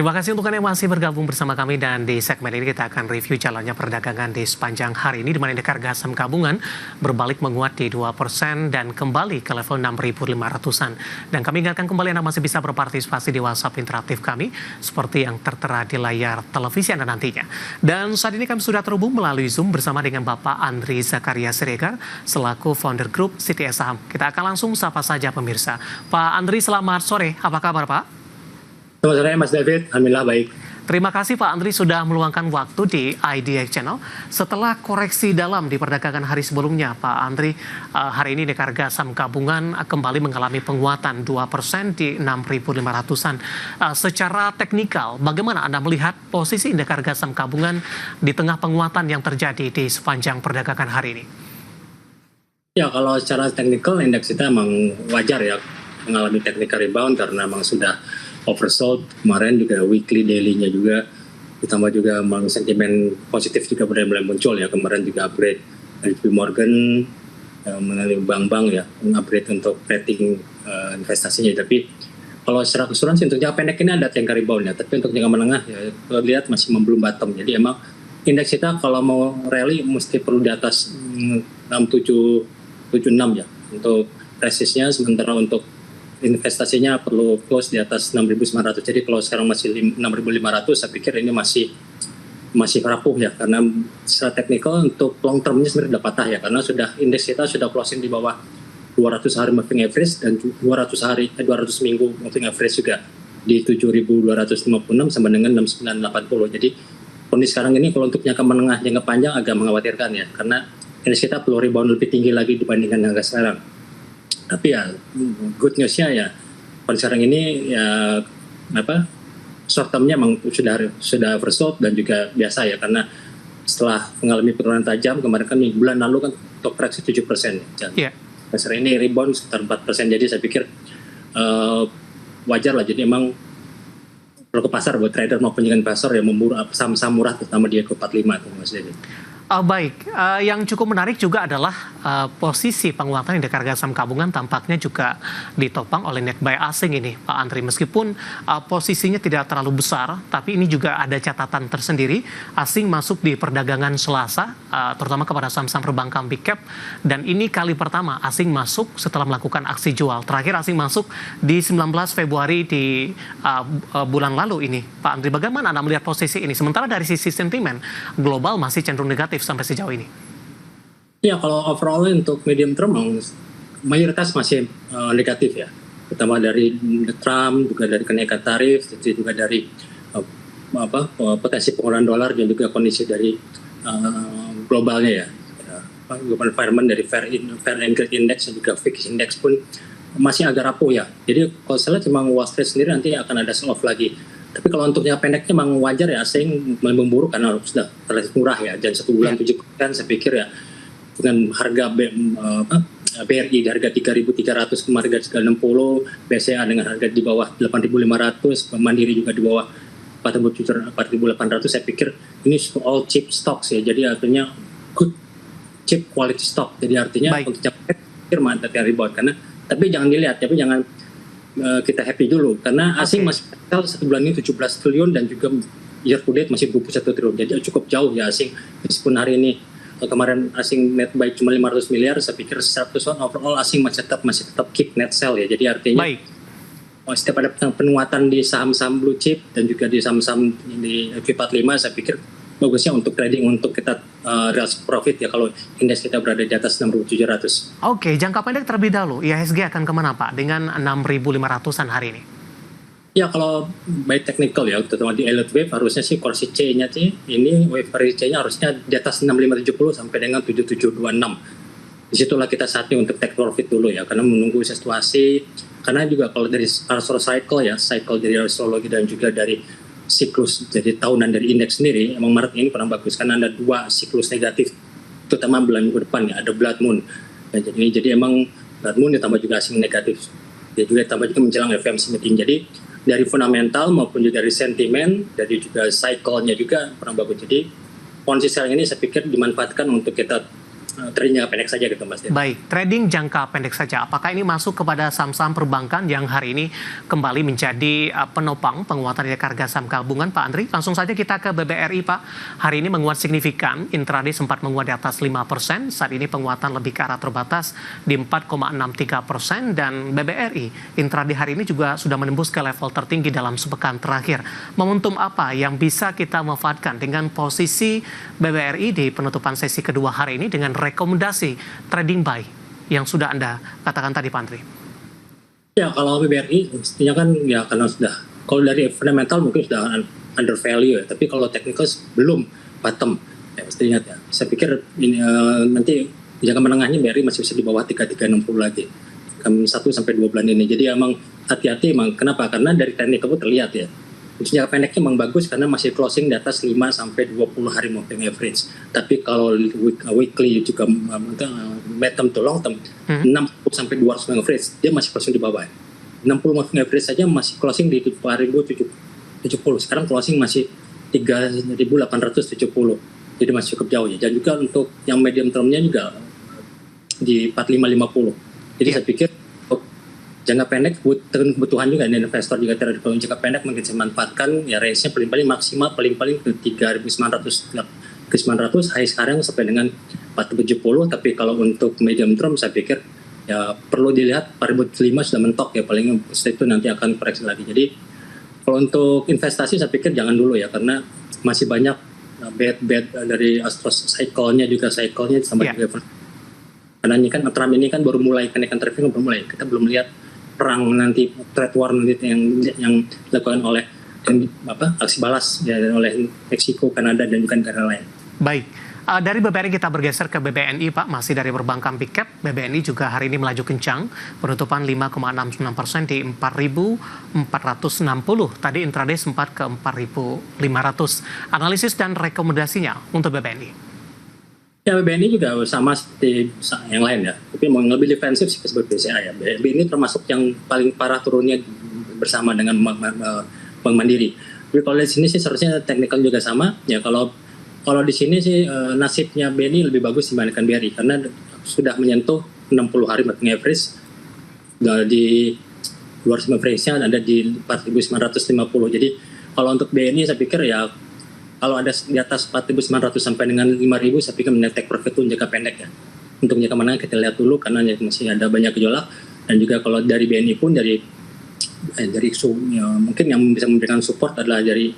Terima kasih untuk Anda yang masih bergabung bersama kami dan di segmen ini kita akan review jalannya perdagangan di sepanjang hari ini di mana indeks harga saham gabungan berbalik menguat di 2% dan kembali ke level 6.500-an. Dan kami ingatkan kembali Anda masih bisa berpartisipasi di WhatsApp interaktif kami seperti yang tertera di layar televisi Anda nantinya. Dan saat ini kami sudah terhubung melalui Zoom bersama dengan Bapak Andri Zakaria Siregar selaku founder grup CTS Saham. Kita akan langsung sapa saja pemirsa. Pak Andri, selamat sore. Apa kabar Pak? Selamat sore Mas David, alhamdulillah baik. Terima kasih Pak Andri sudah meluangkan waktu di IDX Channel. Setelah koreksi dalam di perdagangan hari sebelumnya, Pak Andri, hari ini indeks harga saham gabungan kembali mengalami penguatan 2% di 6.500-an. Secara teknikal, bagaimana Anda melihat posisi indeks harga saham gabungan di tengah penguatan yang terjadi di sepanjang perdagangan hari ini? Ya, kalau secara teknikal indeks kita memang wajar ya mengalami technical rebound karena memang sudah oversold kemarin, juga weekly daily-nya juga, ditambah juga memang sentimen positif juga mulai muncul ya. Kemarin juga upgrade dari JP Morgan melalui bank-bank ya, upgrade untuk rating investasinya. Tapi kalau secara keseluruhan sih untuk jangka pendek ini ada technical rebound ya, tapi untuk jangka menengah ya kalau lihat masih belum bottom. Jadi emang indeks kita kalau mau rally mesti perlu di atas 6776 ya untuk resistnya, sementara untuk investasinya perlu close di atas 6.900. Jadi kalau sekarang masih 6.500, saya pikir ini masih rapuh ya, karena secara teknikal untuk long termnya sebenarnya sudah patah ya, karena sudah indeks kita sudah closing di bawah 200 hari moving average dan 200 minggu moving average juga di 7.256 sama dengan 6.980. Jadi kondisi sekarang ini kalau untuk jangka menengah, jangka panjang agak mengkhawatirkan ya, karena indeks kita perlu rebound lebih tinggi lagi dibandingkan harga sekarang. Tapi ya good news-nya ya pada sekarang ini ya short term-nya memang sudah oversold dan juga biasa ya, karena setelah mengalami penurunan tajam kemarin kan bulan lalu kan top koreksi 7%. Yeah. Sekarang ini rebound sekitar 4%. Jadi saya pikir wajar lah. Jadi emang kalau ke pasar buat trader maupun investor yang memburu saham-saham murah terutama di Eco 45 tuh Mas Dedi. Baik, yang cukup menarik juga adalah posisi penguatan indeks harga saham gabungan tampaknya juga ditopang oleh net buy asing ini, Pak Andri. Meskipun posisinya tidak terlalu besar, tapi ini juga ada catatan tersendiri. Asing masuk di perdagangan Selasa, terutama kepada saham-saham perbankan big cap. Dan ini kali pertama asing masuk setelah melakukan aksi jual. Terakhir asing masuk di 19 Februari di bulan lalu ini. Pak Andri, bagaimana Anda melihat posisi ini? Sementara dari sisi sentimen, global masih cenderung negatif sampai sejauh ini. Ya, kalau overall untuk medium term mayoritas masih negatif ya, terutama dari Trump, juga dari kenaikan tarif, juga dari potensi pengurangan dolar dan juga kondisi dari globalnya ya, global environment dari fair and trade index dan juga VIX index pun masih agak rapuh ya. Jadi kalau saya lihat memang Wall Street sendiri nanti akan ada sell off lagi. Tapi kalau untuk jangka pendeknya memang wajar ya asing memburu karena sudah relatif murah ya, dan 1 bulan 7% saya pikir ya, dengan harga BRI di harga 3.300 kemarin harga 60, BCA dengan harga di bawah 8.500, Mandiri juga di bawah 4.800, saya pikir ini all cheap stocks ya, jadi artinya good cheap quality stock. Jadi artinya untuk jangka pendek mantap yang rebound, karena tapi jangan dilihat, tapi jangan kita happy dulu, karena asing masih satu bulan ini 17 triliun dan juga year to date masih 21 triliun, jadi cukup jauh ya asing. Meskipun hari ini kemarin asing net buy cuma 500 miliar, saya pikir 100% overall asing masih tetap keep net sell ya. Jadi artinya setiap ada penguatan di saham-saham blue chip dan juga di saham-saham di Q45, saya pikir bagusnya untuk trading, untuk kita real profit ya kalau indeks kita berada di atas 6.700. Oke, jangka pendek terlebih dahulu, IHSG akan kemana Pak dengan 6.500-an hari ini? Ya kalau by technical ya, terutama di elliott wave harusnya sih kursi C-nya sih, ini wave C-nya harusnya di atas 6570 sampai dengan 7726. Disitulah kita saatnya untuk take profit dulu ya, karena menunggu situasi, karena juga kalau dari cycle ya, cycle dari astrologi dan juga dari siklus jadi tahunan dari indeks sendiri, emang Maret ini kurang bagus karena ada 2 siklus negatif, terutama bulan minggu depan ya, ada blood moon. Dan jadi emang blood moon ditambah juga asing negatif, dia juga ditambah juga menjelang FOMC meeting. Jadi dari fundamental maupun juga dari sentimen, dari juga cycle-nya juga kurang bagus. Jadi kondisi sekarang ini saya pikir dimanfaatkan untuk kita trading jangka pendek saja gitu Mas. Baik, trading jangka pendek saja. Apakah ini masuk kepada saham-saham perbankan yang hari ini kembali menjadi penopang penguatan indeks harga saham gabungan, Pak Andri? Langsung saja kita ke BBRI, Pak. Hari ini menguat signifikan, intraday sempat menguat di atas 5%, saat ini penguatan lebih ke arah terbatas di 4,63%, dan BBRI intraday hari ini juga sudah menembus ke level tertinggi dalam sepekan terakhir. Momentum apa yang bisa kita manfaatkan dengan posisi BBRI di penutupan sesi kedua hari ini dengan rekomendasi trading buy yang sudah Anda katakan tadi, Pak Andri? Ya, kalau BBRI mestinya kan ya karena sudah, kalau dari fundamental mungkin sudah under value ya, tapi kalau technical belum bottom ya, mestinya ya. Saya pikir ini, nanti jangka menengahnya BRI masih bisa di bawah 3360 lagi 1 sampai 2 bulan ini. Jadi emang hati-hati emang. Kenapa? Karena dari technical pun terlihat ya. Jangka pendeknya memang bagus karena masih closing di atas 5 sampai 20 hari moving average. Tapi kalau weekly juga mid term to long term 60 sampai 200 moving average dia masih closing di bawah. 60 moving average saja masih closing di 4.070. Sekarang closing masih 3.870. Jadi masih cukup jauh ya. Dan juga untuk yang medium termnya juga di 4550. Jadi saya pikir jangka pendek kebutuhan juga dan investor juga terhadap jangka pendek mungkin saya manfaatkan ya, range-nya paling-paling maksimal paling-paling ke 3.900 ke 900, high sekarang sampai dengan 470. Tapi kalau untuk medium term saya pikir ya perlu dilihat 4.500 sudah mentok ya, paling setelah itu nanti akan koreksi lagi. Jadi kalau untuk investasi saya pikir jangan dulu ya, karena masih banyak bad dari astro cycle-nya sampai juga. Karena ini kan Trump ini kan baru mulai, kenaikan tarifnya baru mulai, kita belum lihat perang nanti, trade war nanti yang dilakukan oleh aksi balas ya, oleh Meksiko, Kanada dan juga negara lain. Baik, dari BBRI kita bergeser ke BBNI, Pak. Masih dari perbankan big cap, BBNI juga hari ini melaju kencang, penutupan 5,69% di 4.460. Tadi intraday sempat ke 4.500. Analisis dan rekomendasinya untuk BBNI? Ya, BBNI juga sama seperti yang lain ya, tapi mau lebih defensif sih seperti BCA ya. BBNI termasuk yang paling parah turunnya bersama dengan Bank Mandiri. Tapi kalau di sini sih seharusnya teknikal juga sama ya. Kalau di sini sih nasibnya BNI lebih bagus dibandingkan BRI karena sudah menyentuh 60 hari moving average di luar average-nya ada di 4.950. Jadi kalau untuk BNI saya pikir ya kalau ada di atas 4.900 sampai dengan 5.000 saya pikir take profit itu jangka pendek ya. Untuk jangka menengah kita lihat dulu karena masih ada banyak gejolak. Dan juga kalau dari BNI pun dari isu ya, mungkin yang bisa memberikan support adalah dari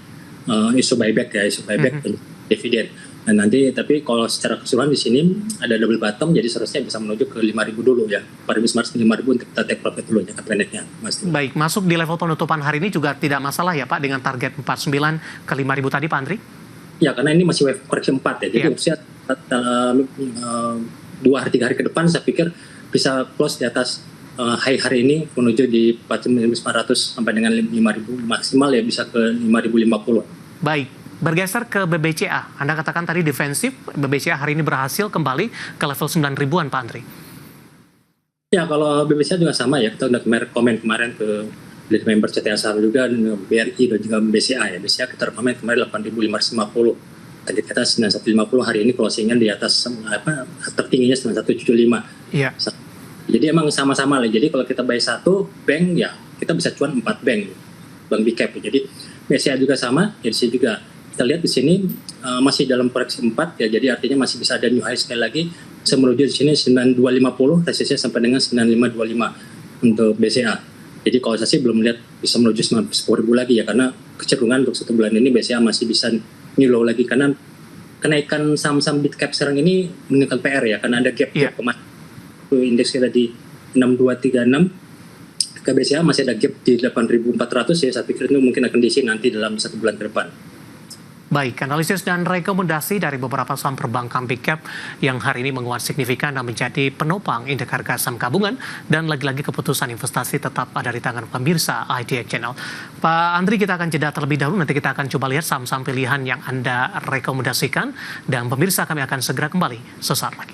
isu buyback dan dividen. Dan nanti tapi kalau secara keseluruhan di sini ada double bottom, jadi seharusnya bisa menuju ke 5.000 dulu ya, 4.900 ke 5.000 untuk kita take profit dulu jangka pendeknya, Mas. Baik, masuk di level penutupan hari ini juga tidak masalah ya Pak dengan target 49 ke 5.000 tadi, Pak Andri? Ya, karena ini masih wave koreksi 4 ya, jadi usia 2 hari 3 hari ke depan saya pikir bisa close di atas high hari ini menuju di 4.900 sampai dengan 5.000, maksimal ya bisa ke 5.050. Baik. Bergeser ke BBCA, Anda katakan tadi defensif, BBCA hari ini berhasil kembali ke level 9.000-an, Pak Andri. Ya, kalau BBCA juga sama ya, kita udah komen kemarin ke dari member CTA saham juga, BRI dan juga BCA ya. BCA kita komen kemarin 8.550, tadi kita 9.150, hari ini closingnya di atas tertingginya 9.175. Iya. Jadi emang sama-sama lah, jadi kalau kita buy satu bank ya, kita bisa cuan 4 bank big cap. Jadi BCA juga sama, ya di sini juga kita lihat di sini masih dalam koreksi 4 ya, jadi artinya masih bisa ada new high sekali lagi, bisa menuju di sini 9250, resistnya sampai dengan 9525 untuk BCA. Jadi kalau saya sih belum lihat bisa menuju 10.000 lagi ya, karena kecenderungan untuk 1 bulan ini BCA masih bisa new low lagi, karena kenaikan saham-saham big cap sekarang ini meningkat PR ya, karena ada gap kemarin indeks kita di 6236, ke BCA masih ada gap di 8.400 ya, saya pikir itu mungkin akan diisi nanti dalam 1 bulan ke depan. Baik, analisis dan rekomendasi dari beberapa saham perbankan big cap yang hari ini menguat signifikan dan menjadi penopang indeks harga saham gabungan, dan lagi-lagi keputusan investasi tetap ada di tangan pemirsa IDX Channel. Pak Andri, kita akan jeda terlebih dahulu, nanti kita akan coba lihat saham-saham pilihan yang Anda rekomendasikan, dan pemirsa kami akan segera kembali sesaat lagi.